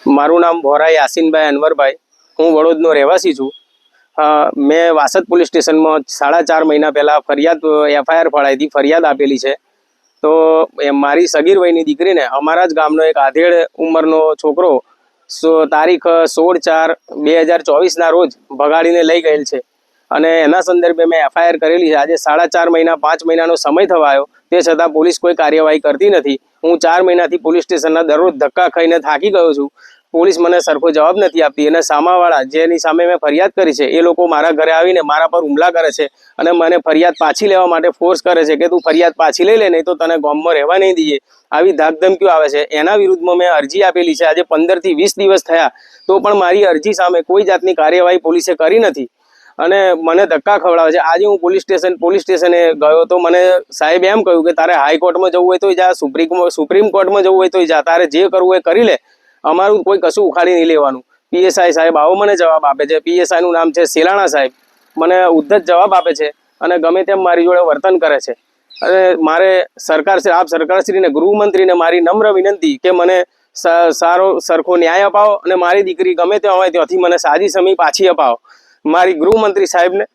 મારું નામ ભોરા યાસીનભાઈ અનવરભાઈ, હું વડોદનો રહેવાસી છું। મેં વાસદ પોલીસ સ્ટેશનમાં 4.5 મહિના પહેલાં એફઆઈઆર ફળાઈ હતી, ફરિયાદ આપેલી છે। તો મારી સગીર વયની દીકરીને અમારા જ ગામનો એક આધેડ ઉંમરનો છોકરો તારીખ 16/4/2024ના રોજ ભગાડીને લઈ ગયેલ છે અને એના સંદર્ભે મેં એફઆઈઆર કરેલી છે। આજે 4.5 મહિના 5 મહિનાનો સમય થવા આવ્યો, તે છતાં પોલીસ કોઈ કાર્યવાહી કરતી નથી। હું 4 મહિનાથી પોલીસ સ્ટેશનના દરરોજ ધક્કા ખાઈને થાકી ગયો છું। પોલીસ મને સરખો જવાબ નથી આપતી અને સામાવાળા જેની સામે મેં ફરિયાદ કરી છે એ લોકો મારા ઘરે આવીને મારા પર હુમલા કરે છે અને મને ફરિયાદ પાછી લેવા માટે ફોર્સ કરે છે કે તું ફરિયાદ પાછી લઈ લે, નહીં તો તને ગામમાં રહેવા નહીં દઈએ। આવી ધાકધમકીઓ આવે છે। એના વિરુદ્ધમાં મેં અરજી આપેલી છે। આજે 15 થી 20 દિવસ થયા તો પણ મારી અરજી સામે કોઈ જાતની કાર્યવાહી પોલીસે કરી નથી અને મને ધક્કા ખવડાવે છે। આજે હું પોલીસ સ્ટેશને ગયો તો મને સાહેબ એમ કહ્યું કે તારે હાઈકોર્ટમાં જવું હોય તો જા, સુપ્રીમ કોર્ટમાં જવું હોય તો જા, તારે જે કરવું હોય કરી લે, અમારું કોઈ કશું ઉખાડી નહીં લેવાનું। પીએસઆઈ સાહેબ આવો મને જવાબ આપે છે। પીએસઆઈનું નામ છે સેલાણા સાહેબ, મને ઉદ્ધત જવાબ આપે છે અને ગમે તેમ મારી જોડે વર્તન કરે છે। અને મારે સરકારશ્રીને, ગૃહમંત્રીને મારી નમ્ર વિનંતી કે મને સરખો ન્યાય અપાવો અને મારી દીકરી ગમે ત્યાં હોય ત્યાંથી મને સાજી સમી પાછી અપાવો। મારી ગૃહમંત્રી સાહેબને